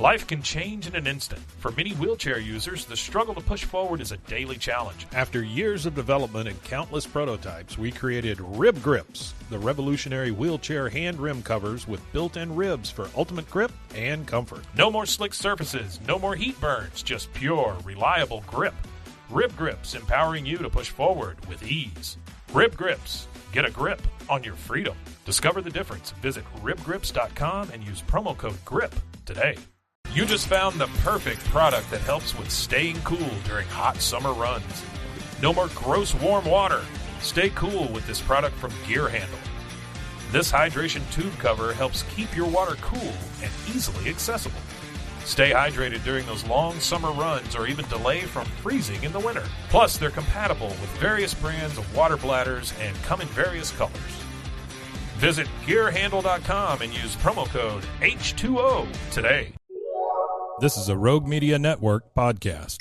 Life can change in an instant. For many wheelchair users, the struggle to push forward is a daily challenge. After years of development and countless prototypes, we created Rib Grips, the revolutionary wheelchair hand rim covers with built-in ribs for ultimate grip and comfort. No more slick surfaces, no more heat burns, just pure, reliable grip. Rib Grips, empowering you to push forward with ease. Rib Grips. Get a grip on your freedom. Discover the difference. Visit ribgrips.com and use promo code GRIP today. You just found the perfect product that helps with staying cool during hot summer runs. No more gross warm water. Stay cool with this product from Gear Handle. This hydration tube cover helps keep your water cool and easily accessible. Stay hydrated during those long summer runs or even delay from freezing in the winter. Plus, they're compatible with various brands of water bladders and come in various colors. Visit gearhandle.com and use promo code H2O today. This is a Rogue Media Network podcast.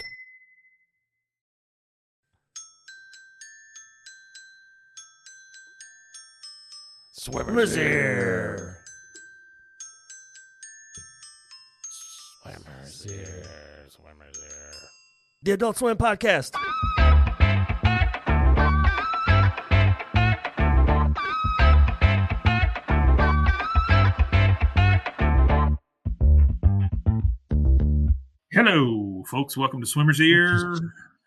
Swimmer's ear. Swimmer's ear. Swimmer's ear. The Adult Swim Podcast. Hello, folks. Welcome to Swimmer's Ear.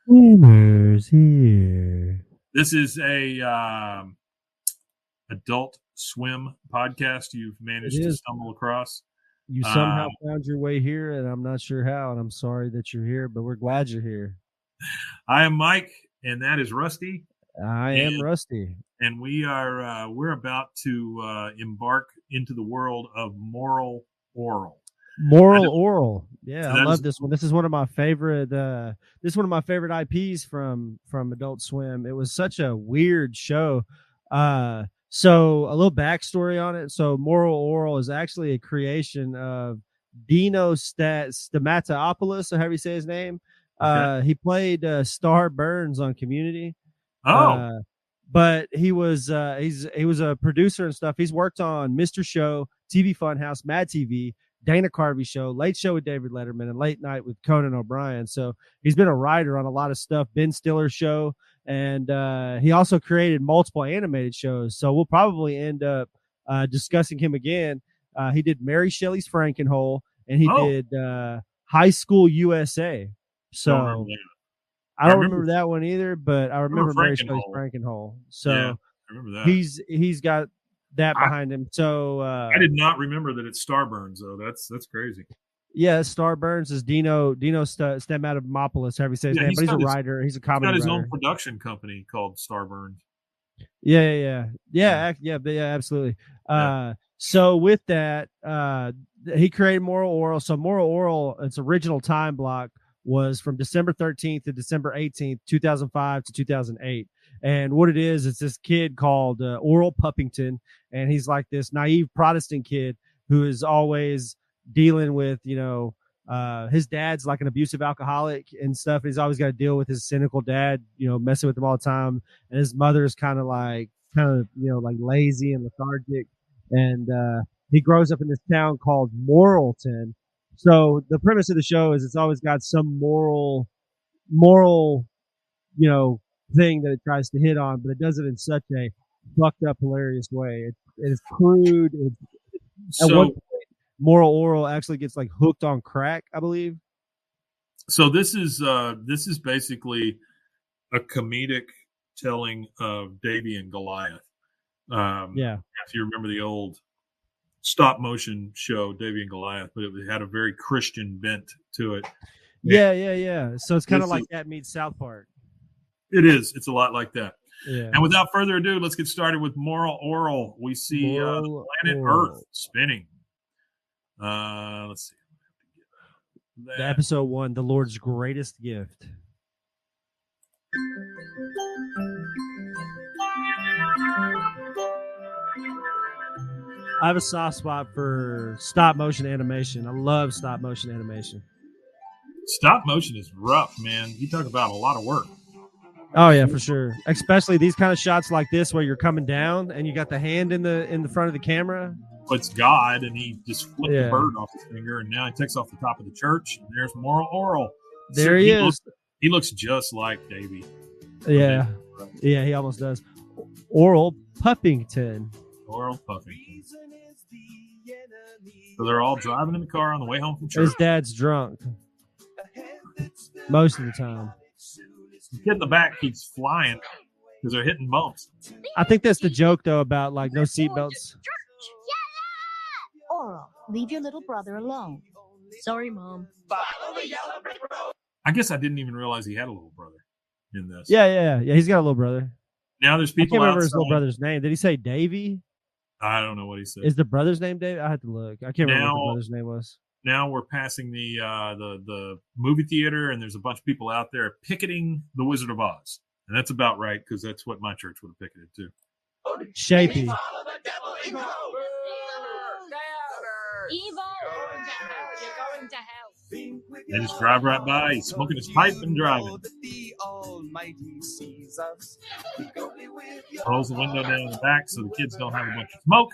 Swimmer's Ear. This is a Adult Swim podcast you've managed to stumble across. You somehow found your way here, and I'm not sure how, and I'm sorry that you're here, but we're glad you're here. I am Mike, and that is Rusty. I am Rusty. And we're about to embark into the world of Moral Orel. Orel. Yeah, so I love this one. This is one of my favorite IPs from Adult Swim. It was such a weird show. So a little backstory on it. So Moral Orel is actually a creation of Dino Stamatopoulos, or however you say his name. Okay. He played Star Burns on Community. Oh. But he was he was a producer and stuff. He's worked on Mr. Show, TV Funhouse, Mad TV, Dana Carvey Show, Late Show with David Letterman, and Late Night with Conan O'Brien. So he's been a writer on a lot of stuff. Ben Stiller's show, and he also created multiple animated shows. So we'll probably end up discussing him again. He did Mary Shelley's Frankenhole, and he did High School USA. So I don't remember that one either, but I remember Mary Shelley's Frankenhole. So yeah, I remember that. He's got that behind him. So I did not remember that it's Starburns, though. That's crazy. Yeah, Starburns is Dino Stamatopoulos, however you say his name, but he's a writer. He's a comedy writer. He's got his own production company called Starburns. Yeah, absolutely. Yeah. So with that, he created Moral Orel. So Moral Orel, its original time block was from December 13th to December 18th, 2005 to 2008. And what it is, it's this kid called Orel Puppington, and he's like this naive Protestant kid who is always dealing with, his dad's like an abusive alcoholic and stuff. He's always got to deal with his cynical dad, messing with him all the time. And his mother's kind of lazy and lethargic. And he grows up in this town called Moralton. So the premise of the show is it's always got some moral, thing that it tries to hit on, but it does it in such a fucked up, hilarious way. It is crude. At one point, Moral Orel actually gets like hooked on crack, I believe. So this is basically a comedic telling of Davy and Goliath. If you remember the old stop motion show, Davy and Goliath, but it had a very Christian bent to it. Yeah. So it's kind of like that meets South Park. It is. It's a lot like that. Yeah. And without further ado, let's get started with Moral Orel. We see the planet Earth spinning. Let's see. The episode 1, The Lord's Greatest Gift. I have a soft spot for stop motion animation. I love stop motion animation. Stop motion is rough, man. You talk about a lot of work. Oh yeah, for sure. Especially these kind of shots like this where you're coming down and you got the hand in the front of the camera. it's God, and he just flipped Yeah. the bird off his finger, and now he takes off the top of the church, and there's Moral Orel. There he is. He looks just like Davy. Yeah. Yeah, he almost does. Orel Puffington. Orel Puffington. So they're all driving in the car on the way home from church. His dad's drunk most of the time. The kid in the back keeps flying because they're hitting bumps. I think that's the joke, though, about like no seatbelts. Orel, leave your little brother alone. Sorry, Mom. I guess I didn't even realize he had a little brother in this. Yeah. He's got a little brother. Now there's I people can't remember outside. his little brother's name. Did he say Davy? I don't know what he said. Is the brother's name Davy? I had to look. I can't remember what the brother's name was. Now we're passing the movie theater, and there's a bunch of people out there picketing the Wizard of Oz. And that's about right, because that's what my church would have picketed too. Shapey. They just drive right by. He's smoking his pipe and driving. Rolls the window down in the back so the kids don't have a bunch of smoke.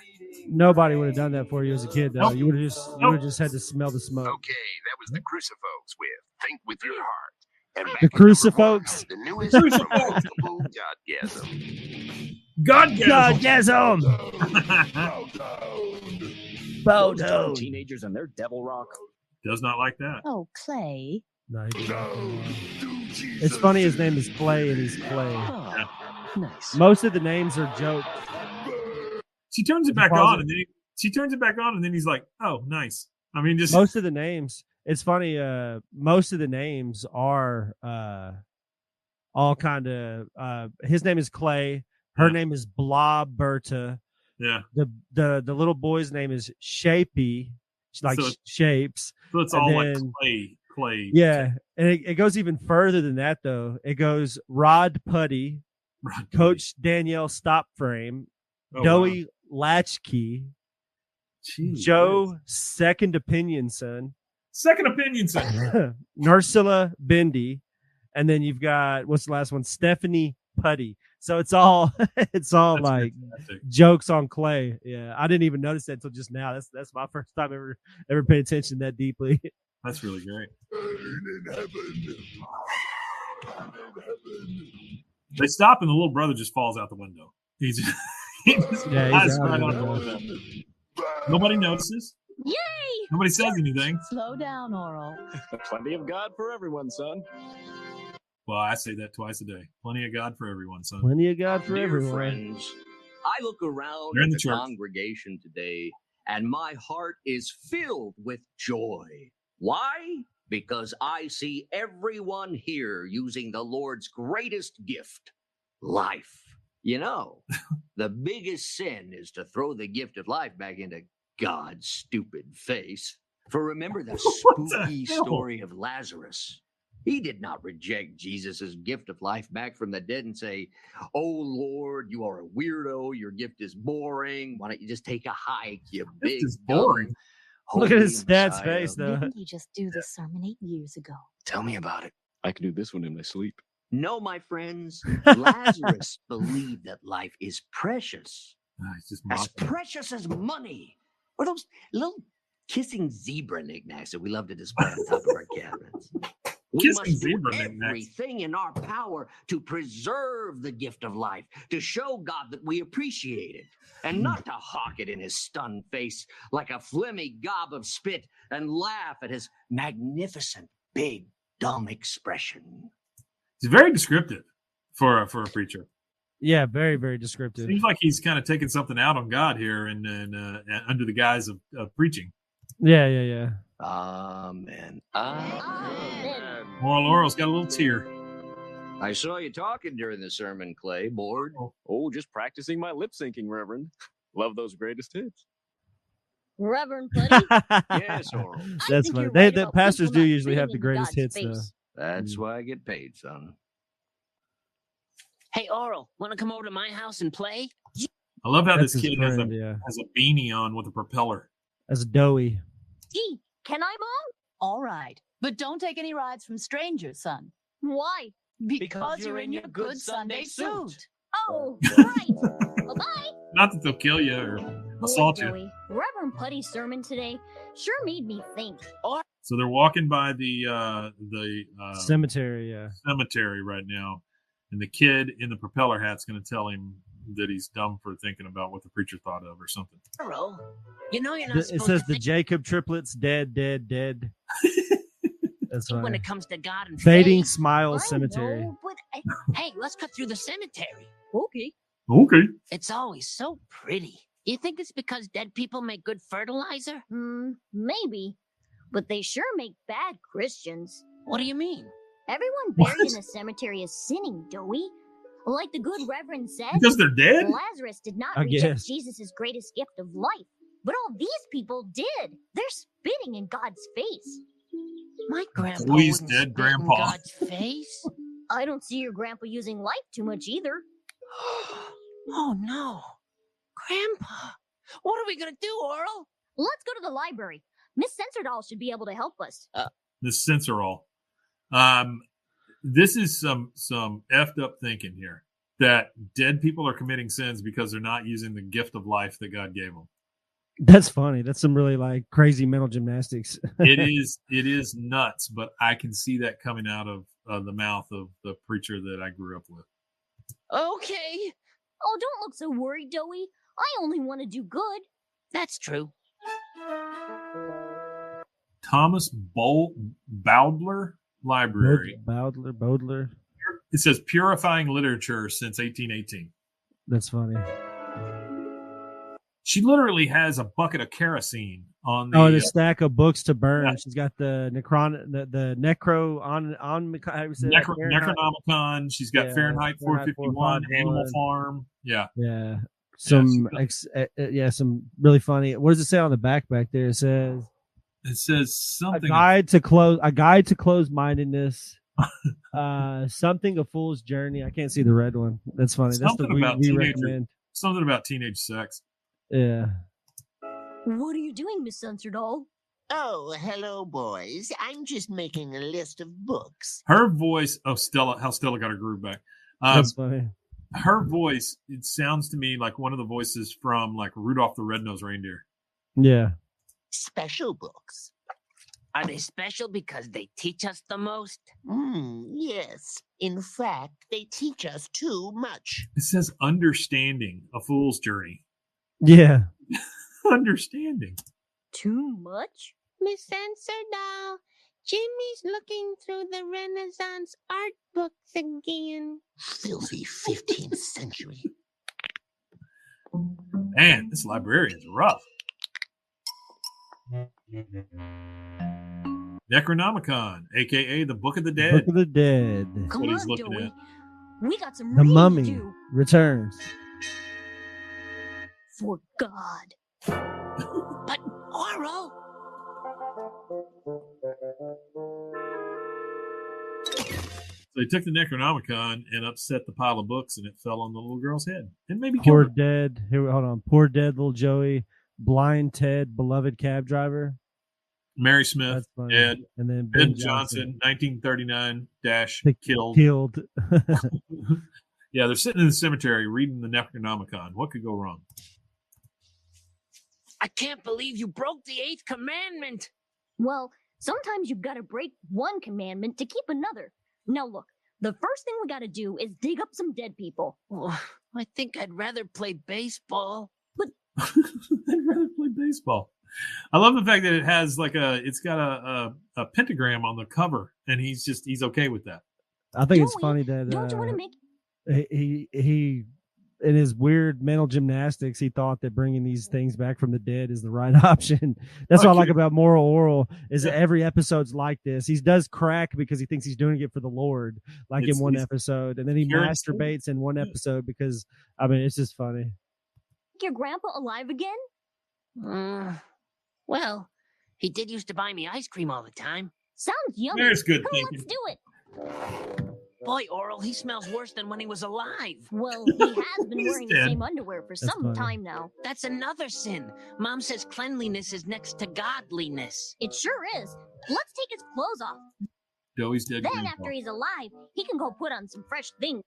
Nobody would have done that for you as a kid, though. Nope. You would have just had to smell the smoke. Okay, that was the Crucifolks with Think With Your Heart. And back The at number Crucifolks? 1, the newest from Multiple Godgasm. Godgasm! Bodo. Teenagers and their devil rock. Does not like that. Oh, Clay. No, he didn't. It's funny his name is Clay and he's Clay. Oh, nice. Most of the names are jokes. She turns it back on, and then he's like, "Oh, nice." I mean, just Most of the names. It's funny. Most of the names are all kind of. His name is Clay. Her name is Blah Berta. yeah. The little boy's name is Shapey, like So shapes. So it's And all then- like clay. Yeah, and it goes even further than that, though. It goes Rod Putty, Right. Coach Danielle Stopframe, Oh, Doey Latchkey, Jeez, Joe Second Opinion Son, Second Opinion Center. Nursula Bendy, and then you've got what's the last one? Stephanie Putty. So it's all That's like fantastic. jokes on Clay. Yeah, I didn't even notice that until just now. That's my first time ever paid attention that deeply. That's really great. They stop, and the little brother just falls out the window. He just Yeah, he's flies out right of out the the window. window. Nobody notices. Yay! Nobody says anything. Slow down, Orel. Plenty of God for everyone, son. Well, I say that twice a day. Plenty of God for everyone, son. Plenty of God for Dear everyone. friends, I look around You're in at the the church. congregation today, and my heart is filled with joy. Why? Because I see everyone here using the Lord's greatest gift, life. You know, the biggest sin is to throw the gift of life back into God's stupid face. For remember the What the spooky hell? story of Lazarus. He did not reject Jesus' gift of life back from the dead and say, "Oh Lord, you are a weirdo. Your gift is boring. Why don't you just take a hike, you big is boring. dumb, Look at his holy dad's Messiah." face, though. Didn't he just do this sermon 8 years ago? Tell me about it. I can do this one in my sleep. No, my friends, Lazarus believed that life is precious, It's just as mocking. precious as money, or those little kissing zebra knickknacks that we love to display on top of our cabinets. We Kissing must do zebra knickknacks. everything in our power to preserve the gift of life, to show God that we appreciate it, and not to hawk it in his stunned face like a phlegmy gob of spit and laugh at his magnificent, big, dumb expression. It's very descriptive for a preacher. Yeah, very, very descriptive. Seems like he's kind of taking something out on God here, and under the guise of preaching. Yeah. Amen. Moral Orel's got a little tear. I saw you talking during the sermon, Clay. Bored? Oh, just practicing my lip syncing, Reverend. Love those greatest hits. Reverend Putty? Yes, Orel. That's think funny. you're right The about pastors people do not usually have the fitting greatest God's hits, though. face. That's why I get paid, son. Hey, Orel, want to come over to my house and play? I love how That's this his kid friend, yeah. has a beanie on with a propeller. That's doughy. Gee, can I, Mom? All right. But don't take any rides from strangers, son. Why? Because you're in your good Sunday suit. Oh, right. Bye-bye. Not that they'll kill you or assault you. Joey, Reverend Putty's sermon today sure made me think. So they're walking by the cemetery, cemetery right now, and the kid in the propeller hat's going to tell him that he's dumb for thinking about what the preacher thought of or something. Orel, you know you're not It supposed says to the think Jacob triplets dead. That's when right. it comes to God and Fading faith. Smiles I Cemetery. know, but Hey, let's cut through the cemetery. okay. Okay. It's always so pretty. You think it's because dead people make good fertilizer? Maybe. But they sure make bad Christians. What do you mean? Everyone buried in a cemetery is sinning, Joey. Like the good Reverend said, Because they're dead? Lazarus did not I reject guess. Jesus' greatest gift of life. But all these people did. They're spitting in God's face. My grandpa Please, wouldn't dead spit grandpa. in God's face. I don't see your grandpa using life too much either. Oh no, Grandpa! What are we gonna do, Orel? Let's go to the library. Miss Censordoll should be able to help us. This Censorol. This is some effed up thinking here that dead people are committing sins because they're not using the gift of life that God gave them. That's funny. That's some really like crazy mental gymnastics. It is nuts, but I can see that coming out of the mouth of the preacher that I grew up with. Okay, Oh, don't look so worried, Joey. I only want to do good. that's true. Thomas Bowdler Library. Bowdler. It says purifying literature since 1818. That's funny. She literally has a bucket of kerosene on the. Oh, and a stack of books to burn. Yeah. She's got the Necro on how do you say that? Necronomicon. She's got Fahrenheit 451, Animal Farm. Yeah. Yeah. Some really funny. What does it say on the back there? It says something. A guide to close mindedness. Something a fool's journey. I can't see the red one. That's funny. Something That's the about we recommend. Something about teenage sex. Yeah. What are you doing, Miss Censordoll? Oh, hello, boys. I'm just making a list of books. Her voice. Oh, Stella. How Stella got her groove back. That's funny. Her voice. It sounds to me like one of the voices from like Rudolph the Red-Nosed Reindeer. Yeah. Special books. Are they special because they teach us the most? Yes. In fact, they teach us too much. It says understanding a fool's journey. Yeah. Understanding. Too much? Miss Censordoll, Jimmy's looking through the Renaissance art books again. Filthy 15th century. Man, this librarian's rough. Necronomicon, aka the Book of the Dead. Book of the Dead. Come what he's on, looking Joey. at. We got some The reading Mummy to do. returns. For God. But Orel, So he took the Necronomicon and upset the pile of books, and it fell on the little girl's head. And maybe Poor killed her. dead. Here, hold on. Poor dead little Joey. Blind Ted, beloved cab driver. Mary Smith, That's funny. Ed, And then Ben Johnson, 1939 killed. Killed. Yeah, they're sitting in the cemetery reading the Necronomicon. What could go wrong? I can't believe you broke the 8th commandment. Well, sometimes you've got to break one commandment to keep another. Now look, the first thing we got to do is dig up some dead people. Oh, I think I'd rather play baseball. I'd rather play baseball. I love the fact that it has like it's got a pentagram on the cover, and he's okay with that. I think it's Joey, funny that don't you want to make he in his weird mental gymnastics, he thought that bringing these things back from the dead is the right option. That's what I like about Moral Orel is that every episode's like this. He does crack because he thinks he's doing it for the Lord, like in one episode, and then he masturbates in one episode because it's just funny. your grandpa alive again? Well, he did used to buy me ice cream all the time. Sounds yummy. There's good Come on, thinking. let's do it. Boy, Orel, he smells worse than when he was alive. Well, he has been wearing the dead. same underwear for some funny. time now. That's another sin. Mom says cleanliness is next to godliness. It sure is. Let's take his clothes off. Joey's dead. Then, grandpa. after he's alive, he can go put on some fresh things.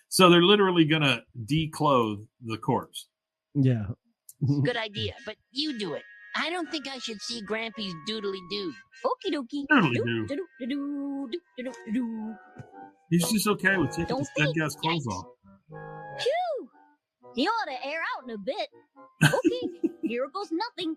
So they're literally gonna declothe the corpse. Yeah. Good idea, but you do it. I don't think I should see Grampy's doodly-doo. Okie dokie. Doodly-doo. Do-do-do-do-do-do-do. He's just okay with taking Don't this dead think. guy's clothes off. Phew! He ought to air out in a bit. Okay, here goes nothing.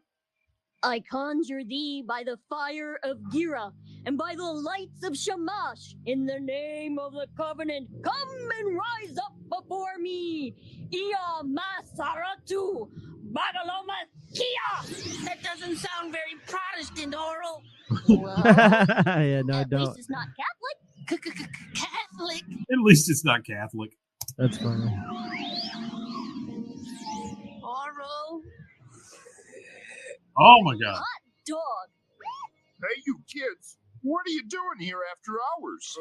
I conjure thee by the fire of Gira and by the lights of Shamash, in the name of the covenant, come and rise up before me. Ia Masaratu Bagaloma Kia. That doesn't sound very Protestant, Orel. Well, Yeah, no, at don't. least it's not Catholic. Catholic. At least it's not Catholic. That's funny. Orel. Oh my god. Hot dog. Hey, you kids. What are you doing here after hours?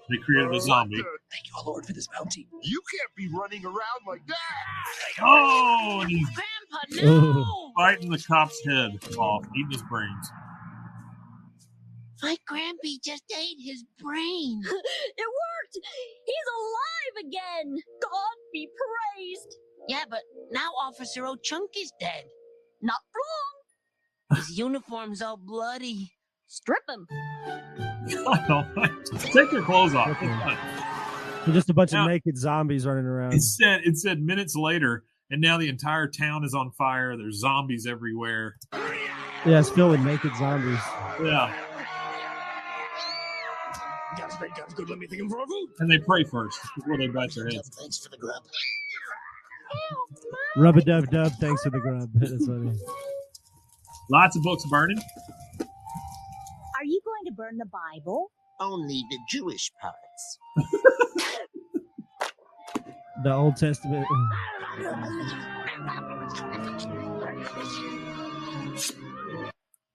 They created a zombie. Thank you, Lord, for this bounty. You can't be running around like that. Oh, and he's Grandpa, no! biting the cop's head off, eating his brains. My Grampy just ate his brain. It worked! He's alive again! God be praised! Yeah, but now Officer O'Chunk is dead. Not for long! His uniform's all bloody. Strip him! God almighty. Take your clothes off. They're just a bunch Now- of naked zombies running around. It said minutes later, and now the entire town is on fire. There's zombies everywhere. Yeah, it's filled with naked zombies. Yeah. Good, let me think of for food. And they pray first before they bite their heads. Thanks for the grub. Rub a dub dub. Thanks for the grub. That's funny. Lots of books burning. Are you going to burn the Bible? Only the Jewish parts. The Old Testament.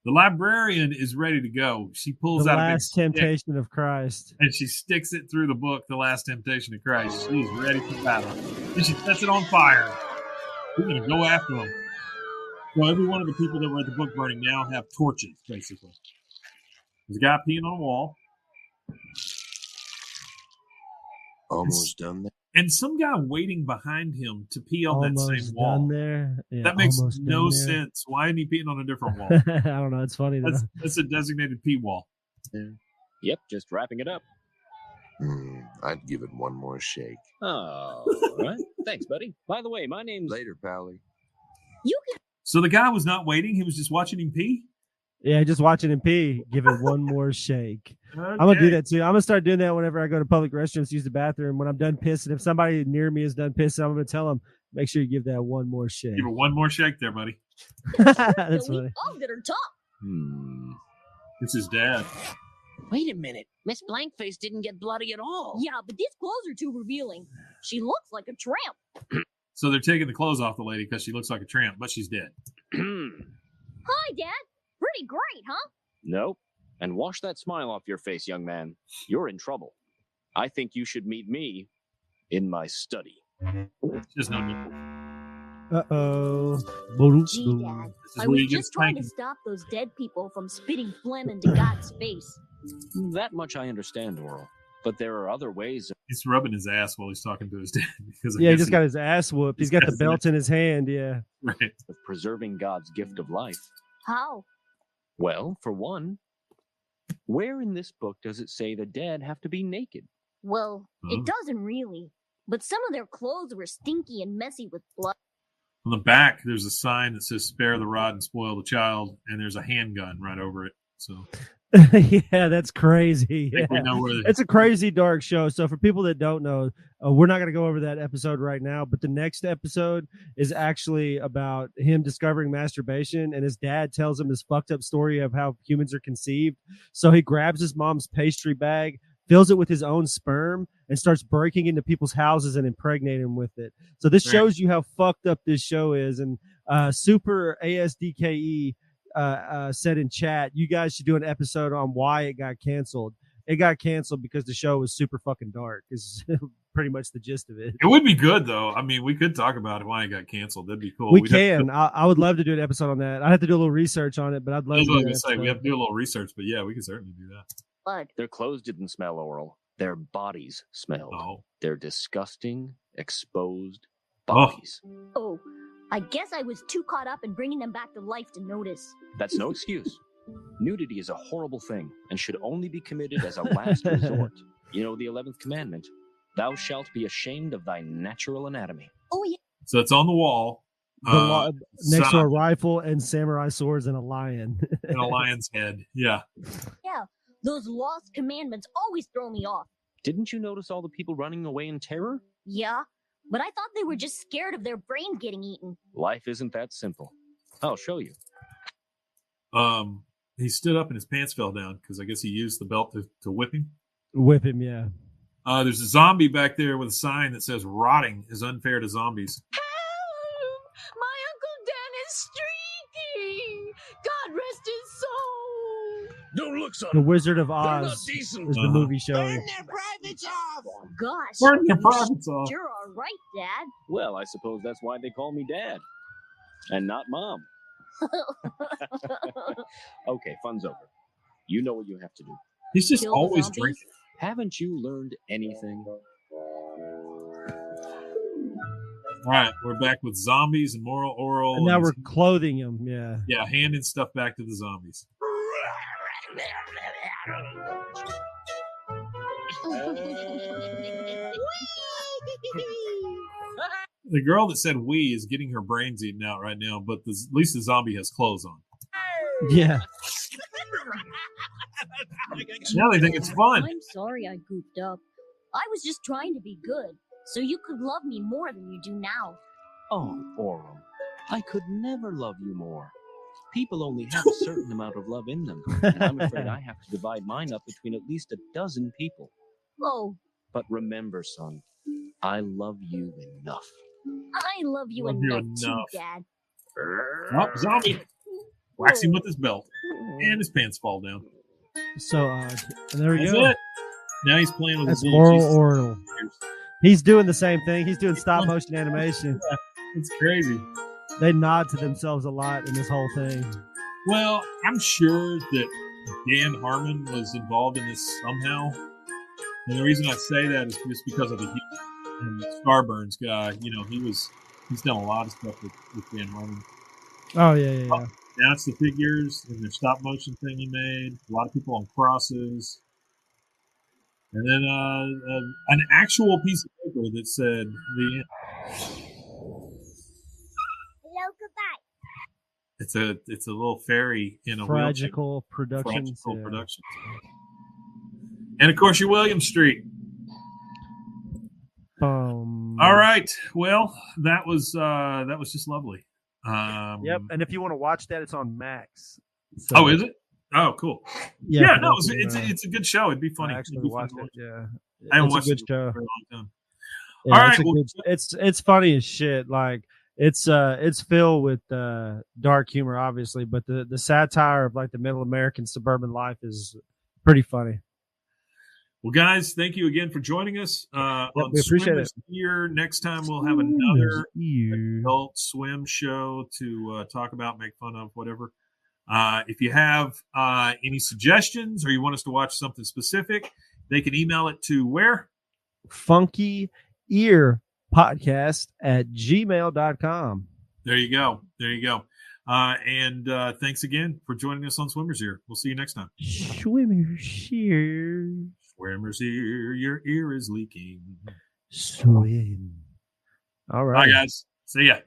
The librarian is ready to go. She pulls The out a big Last stick, Temptation of Christ. and she sticks it through the book, The Last Temptation of Christ. She's ready for battle. Then she sets it on fire. We're going to go after them. So every one of the people that were at the book burning now have torches, basically. There's a guy peeing on a wall. Almost done there. And some guy waiting behind him to pee on that same Almost wall. done there. Yeah, That makes almost no done there. sense. Why isn't he peeing on a different wall? I don't know. It's funny though. That's a designated pee wall. Yep, just wrapping it up. I'd give it one more shake. Oh, all right. Thanks, buddy. By the way, my name's... Later, Pally. You can So the guy was not waiting. He was just watching him pee? Yeah, just watching him pee. Give it one more shake. I'm gonna do that too. I'm gonna start doing that whenever I go to public restrooms to use the bathroom. When I'm done pissing, if somebody near me is done pissing, I'm gonna tell them, make sure you give that one more shake. Give it one more shake there, buddy. That's funny. I'll get her top. It's his dad. Wait a minute. Miss Blankface didn't get bloody at all. Yeah, but these clothes are too revealing. She looks like a tramp. So they're taking the clothes off the lady because she looks like a tramp, but she's dead. Hi, Dad. Pretty great, huh? Nope. And wash that smile off your face, young man. You're in trouble. I think you should meet me in my study. Just no need. Uh-oh. Gee, Dad. This is I where was you get just trying to spanking. stop those dead people from spitting phlegm into God's face. That much I understand, Orel. But there are other ways. He's rubbing his ass while he's talking to his dad. Because I Yeah, he guess just got his ass whooped. He's got the belt in his hand. Yeah. Right. Of preserving God's gift of life. How? Well, for one, where in this book does it say the dead have to be naked? Well, Huh? it doesn't really. But some of their clothes were stinky and messy with blood. On the back, there's a sign that says "Spare the rod and spoil the child," and there's a handgun right over it. So Yeah, that's crazy. I think we Yeah. know where It's a crazy dark show. So for people that don't know, we're not going to go over that episode right now, but the next episode is actually about him discovering masturbation, and his dad tells him this fucked up story of how humans are conceived. So he grabs his mom's pastry bag, fills it with his own sperm, and starts breaking into people's houses and impregnating them with it. So this Right. shows you how fucked up this show is. And Super ASDKE said in chat, you guys should do an episode on why it got canceled. It got canceled because the show was super fucking dark. Is pretty much the gist of it. It would be good though. I mean, we could talk about why it got canceled. That'd be cool. We We'd have to- can. I would love to do an episode on that. I have to do a little research on it, but I'd love That's to what I do was that gonna say. We episode. have to do a little research, but yeah, we can certainly do that. Blood. Their clothes didn't smell, Orel. Their bodies smelled. Oh, Their disgusting, exposed Oh. bodies. Oh, I guess I was too caught up in bringing them back to life to notice. That's no excuse. Nudity is a horrible thing and should only be committed as a last resort. You know the 11th commandment. Thou shalt be ashamed of thy natural anatomy. Oh, yeah. So it's on the wall. Next to a rifle and samurai swords and a lion. And a lion's head. Yeah. Yeah, those lost commandments always throw me off. Didn't you notice all the people running away in terror? Yeah, but I thought they were just scared of their brain getting eaten. Life isn't that simple. I'll show you. He stood up and his pants fell down because I guess he used the belt to whip him. Whip him, yeah. There's a zombie back there with a sign that says "Rotting is unfair to zombies." My Uncle Dan is streaking. God rest his soul. Don't look, son. The Wizard of They're not Oz decent. is the movie showing. Burn their privates off. Gosh, Burn their you privates off. sure are right, Dad. Well, I suppose that's why they call me Dad. And not Mom. Okay, fun's over. You know what you have to do. He's just Kill the always zombies? drinking. Haven't you learned anything? All right, we're back with zombies and moral Orel. And now we're clothing him, yeah. Yeah, handing stuff back to the zombies. The girl that said "we" is getting her brains eaten out right now, but at least the zombie has clothes on. Yeah. Now they think it's fun. I'm sorry I goofed up. I was just trying to be good, so you could love me more than you do now. Oh, Orel, I could never love you more. People only have a certain amount of love in them, and I'm afraid I have to divide mine up between at least a dozen people. Oh, But remember, son, I love you enough. I love you Love you enough too, enough. Dad. Oh, zombie. Whacks him with his belt. And his pants fall down. So, and there we That's go. it. Now he's playing with That's his little moral Jesus. Orel. He's doing the same thing. He's doing stop motion animation. It's crazy. They nod to themselves a lot in this whole thing. Well, I'm sure that Dan Harmon was involved in this somehow. And the reason I say that is just because of the Heat and Starburns guy. You know, he's done a lot of stuff with Dan Harmon. Oh, yeah. Now it's the figures and the stop motion thing he made. A lot of people on crosses. And then an actual piece of paper that said the end. Hello, goodbye. It's a little fairy in a Fragical Productions. Fragical Yeah. Productions. And of course, your William Street. All right. Well, that was just lovely. Yep. And if you want to watch that, it's on Max. So, Oh, is it? Oh, cool. Yeah, No, for those who, it's a good show. It'd be funny. I actually It'd be fun watched to it. watch. Yeah. I haven't It's a watched good it show. for a long time. Yeah, All right. it's funny as shit. Like it's filled with dark humor, obviously, but the satire of like the middle American suburban life is pretty funny. Well, guys, thank you again for joining us on we appreciate Swimmers Here. Next time we'll have another adult swim show to talk about, make fun of, whatever. If you have any suggestions or you want us to watch something specific, they can email it to where? FunkyEarPodcast@gmail.com. There you go. And thanks again for joining us on Swimmers Here. We'll see you next time. Swimmers Here. Swimmers Here, your ear is leaking. Swim. All right. Bye, guys. See ya.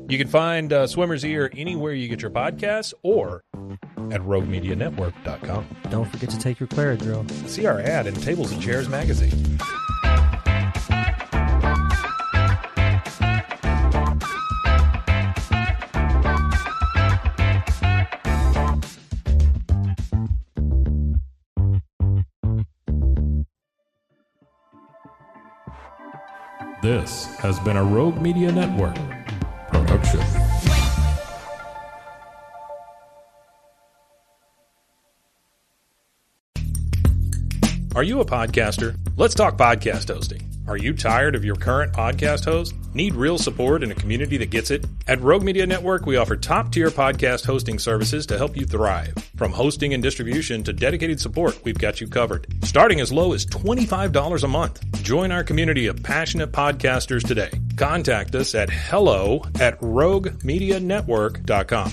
You can find Swimmer's Ear anywhere you get your podcasts or at roguemedianetwork.com. Don't forget to take your Claradrill. See our ad in Tables and Chairs magazine. This has been a Rogue Media Network production. Are you a podcaster? Let's talk podcast hosting. Are you tired of your current podcast host? Need real support in a community that gets it? At Rogue Media Network, we offer top-tier podcast hosting services to help you thrive. From hosting and distribution to dedicated support, we've got you covered. Starting as low as $25 a month. Join our community of passionate podcasters today. Contact us at hello@roguemedianetwork.com.